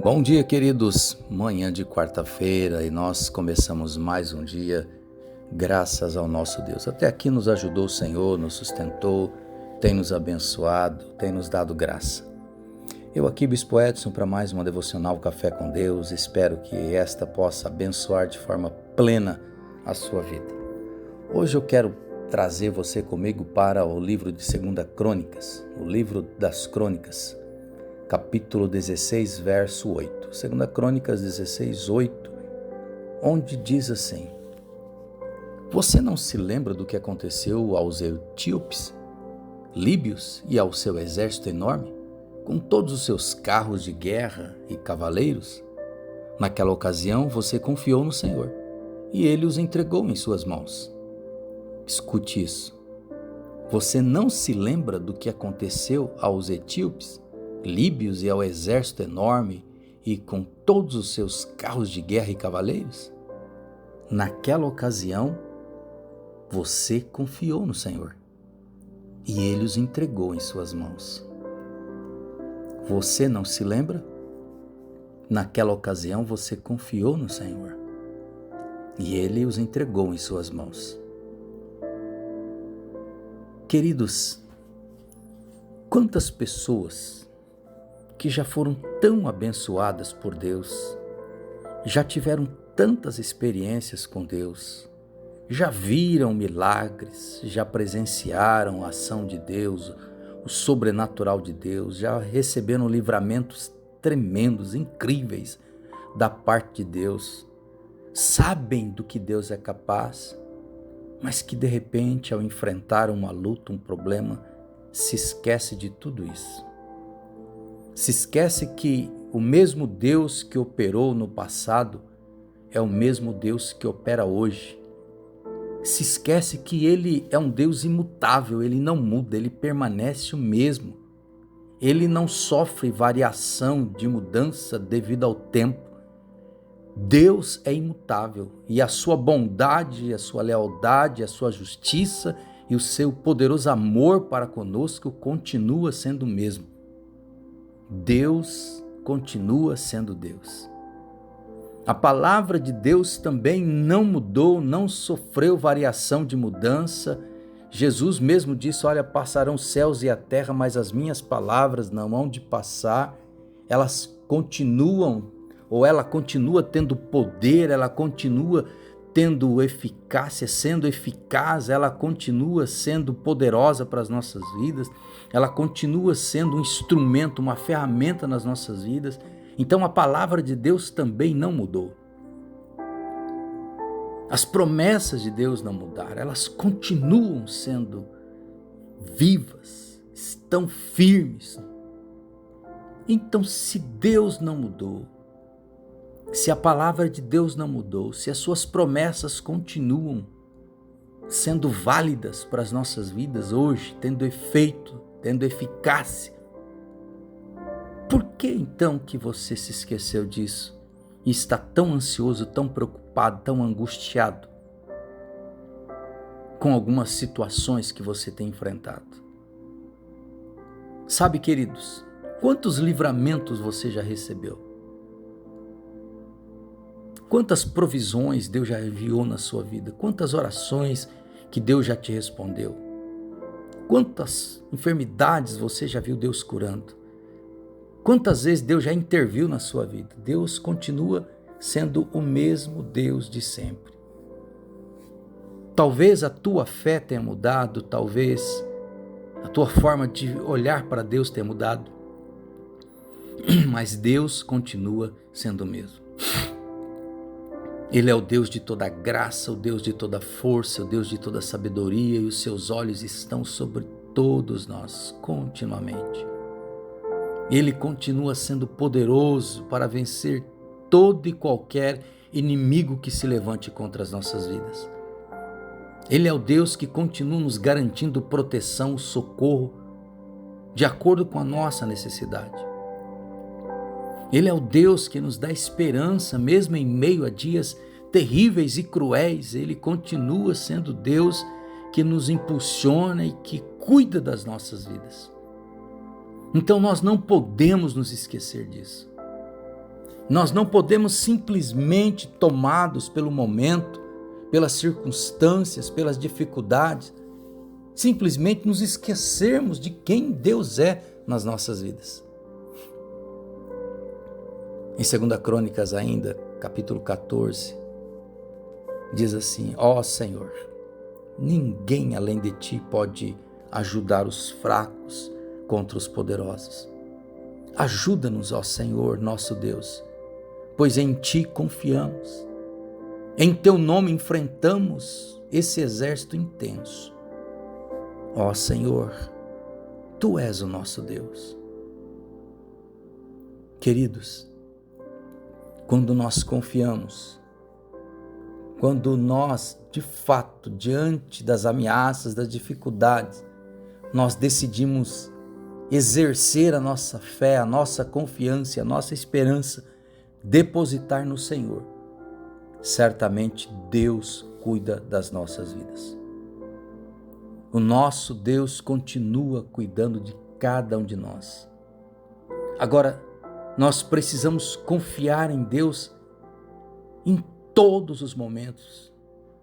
Bom dia, queridos. Manhã de quarta-feira e nós começamos mais um dia, graças ao nosso Deus. Até aqui nos ajudou o Senhor, nos sustentou, tem nos abençoado, tem nos dado graça. Eu aqui, Bispo Edson, para mais uma devocional Café com Deus. Espero que esta possa abençoar de forma plena a sua vida. Hoje eu quero trazer você comigo para o livro de 2 Crônicas, o livro das Crônicas, capítulo 16, verso 8. 2 Crônicas 16, 8, onde diz assim: Você não se lembra do que aconteceu aos etíopes, líbios e ao seu exército enorme, com todos os seus carros de guerra e cavaleiros? Naquela ocasião você confiou no Senhor, e Ele os entregou em suas mãos. Escute isso. Você não se lembra do que aconteceu aos etíopes, líbios e ao exército enorme e com todos os seus carros de guerra e cavaleiros? Naquela ocasião, você confiou no Senhor e Ele os entregou em suas mãos. Você não se lembra? Naquela ocasião, você confiou no Senhor e Ele os entregou em suas mãos. Queridos, quantas pessoas que já foram tão abençoadas por Deus, já tiveram tantas experiências com Deus, já viram milagres, já presenciaram a ação de Deus, o sobrenatural de Deus, já receberam livramentos tremendos, incríveis da parte de Deus, sabem do que Deus é capaz, mas que de repente, ao enfrentar uma luta, um problema, se esquece de tudo isso. Se esquece que o mesmo Deus que operou no passado é o mesmo Deus que opera hoje. Se esquece que Ele é um Deus imutável, Ele não muda, Ele permanece o mesmo. Ele não sofre variação de mudança devido ao tempo. Deus é imutável e a sua bondade, a sua lealdade, a sua justiça e o seu poderoso amor para conosco continua sendo o mesmo. Deus continua sendo Deus. A palavra de Deus também não mudou, não sofreu variação de mudança. Jesus mesmo disse: olha, passarão os céus e a terra, mas as minhas palavras não hão de passar. Elas continuam, ou ela continua tendo poder, ela continua tendo eficácia, sendo eficaz, ela continua sendo poderosa para as nossas vidas, ela continua sendo um instrumento, uma ferramenta nas nossas vidas. Então a palavra de Deus também não mudou. As promessas de Deus não mudaram, elas continuam sendo vivas, estão firmes. Então, se Deus não mudou, se a palavra de Deus não mudou, se as suas promessas continuam sendo válidas para as nossas vidas hoje, tendo efeito, tendo eficácia, por que então que você se esqueceu disso e está tão ansioso, tão preocupado, tão angustiado com algumas situações que você tem enfrentado? Sabe, queridos, quantos livramentos você já recebeu? Quantas provisões Deus já enviou na sua vida? Quantas orações que Deus já te respondeu? Quantas enfermidades você já viu Deus curando? Quantas vezes Deus já interviu na sua vida? Deus continua sendo o mesmo Deus de sempre. Talvez a tua fé tenha mudado, talvez a tua forma de olhar para Deus tenha mudado, mas Deus continua sendo o mesmo. Ele é o Deus de toda graça, o Deus de toda força, o Deus de toda sabedoria, e os seus olhos estão sobre todos nós continuamente. Ele continua sendo poderoso para vencer todo e qualquer inimigo que se levante contra as nossas vidas. Ele é o Deus que continua nos garantindo proteção, socorro, de acordo com a nossa necessidade. Ele é o Deus que nos dá esperança, mesmo em meio a dias terríveis e cruéis. Ele continua sendo Deus que nos impulsiona e que cuida das nossas vidas. Então nós não podemos nos esquecer disso. Nós não podemos simplesmente, tomados pelo momento, pelas circunstâncias, pelas dificuldades, simplesmente nos esquecermos de quem Deus é nas nossas vidas. Em 2 Crônicas ainda, capítulo 14, diz assim: ó Senhor, ninguém além de ti pode ajudar os fracos contra os poderosos. Ajuda-nos, ó Senhor, nosso Deus, pois em ti confiamos. Em teu nome enfrentamos esse exército intenso. Ó Senhor, tu és o nosso Deus. Queridos, quando nós confiamos, quando nós, de fato, diante das ameaças, das dificuldades, nós decidimos exercer a nossa fé, a nossa confiança, a nossa esperança, depositar no Senhor, certamente Deus cuida das nossas vidas. O nosso Deus continua cuidando de cada um de nós. Agora, nós precisamos confiar em Deus em todos os momentos,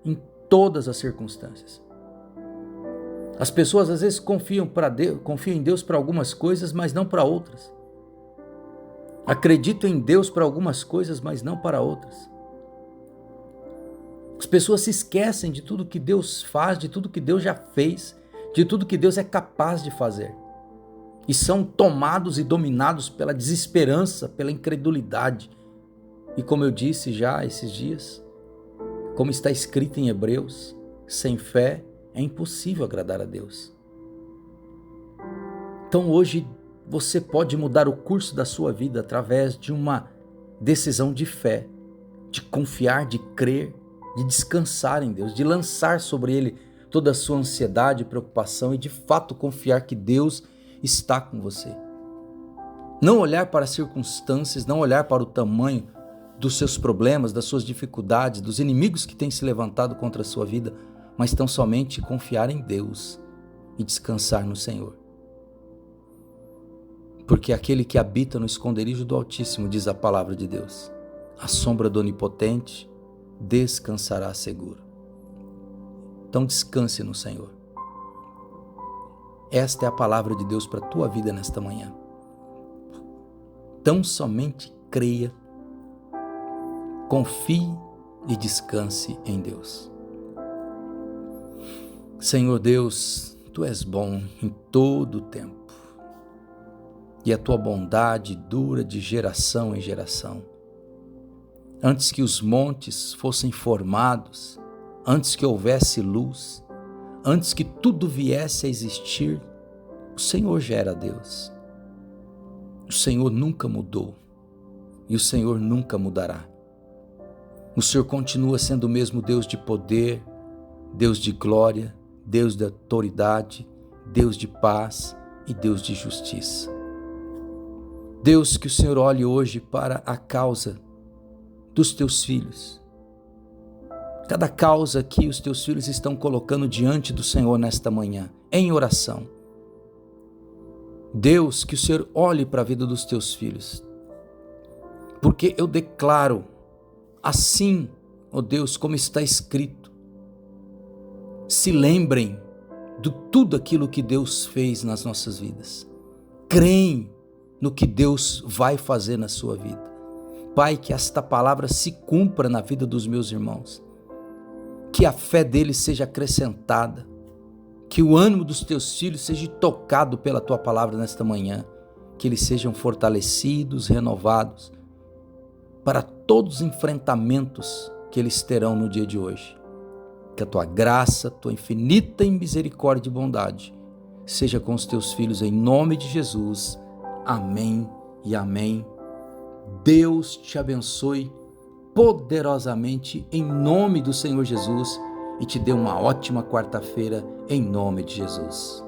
em todas as circunstâncias. As pessoas às vezes confiam em Deus para algumas coisas, mas não para outras. Acreditam em Deus para algumas coisas, mas não para outras. As pessoas se esquecem de tudo que Deus faz, de tudo que Deus já fez, de tudo que Deus é capaz de fazer. E são tomados e dominados pela desesperança, pela incredulidade. E como eu disse já esses dias, como está escrito em Hebreus, sem fé é impossível agradar a Deus. Então hoje você pode mudar o curso da sua vida através de uma decisão de fé, de confiar, de crer, de descansar em Deus, de lançar sobre Ele toda a sua ansiedade e preocupação e de fato confiar que Deus está com você. Não olhar para as circunstâncias, não olhar para o tamanho dos seus problemas, das suas dificuldades, dos inimigos que têm se levantado contra a sua vida, mas tão somente confiar em Deus e descansar no Senhor. Porque aquele que habita no esconderijo do Altíssimo, diz a palavra de Deus, à sombra do Onipotente, descansará seguro. Então descanse no Senhor. Esta é a palavra de Deus para a tua vida nesta manhã. Tão somente creia, confie e descanse em Deus. Senhor Deus, tu és bom em todo o tempo e a tua bondade dura de geração em geração. Antes que os montes fossem formados, antes que houvesse luz, antes que tudo viesse a existir, o Senhor já era Deus. O Senhor nunca mudou e o Senhor nunca mudará. O Senhor continua sendo o mesmo Deus de poder, Deus de glória, Deus de autoridade, Deus de paz e Deus de justiça. Deus, que o Senhor olhe hoje para a causa dos teus filhos. Cada causa que os teus filhos estão colocando diante do Senhor nesta manhã, em oração. Deus, que o Senhor olhe para a vida dos teus filhos. Porque eu declaro, assim, ó Deus, como está escrito, se lembrem de tudo aquilo que Deus fez nas nossas vidas. Creem no que Deus vai fazer na sua vida. Pai, que esta palavra se cumpra na vida dos meus irmãos. Que a fé deles seja acrescentada. Que o ânimo dos teus filhos seja tocado pela tua palavra nesta manhã. Que eles sejam fortalecidos, renovados, para todos os enfrentamentos que eles terão no dia de hoje. Que a tua graça, tua infinita misericórdia e bondade seja com os teus filhos em nome de Jesus. Amém e amém. Deus te abençoe poderosamente em nome do Senhor Jesus e te dê uma ótima quarta-feira em nome de Jesus.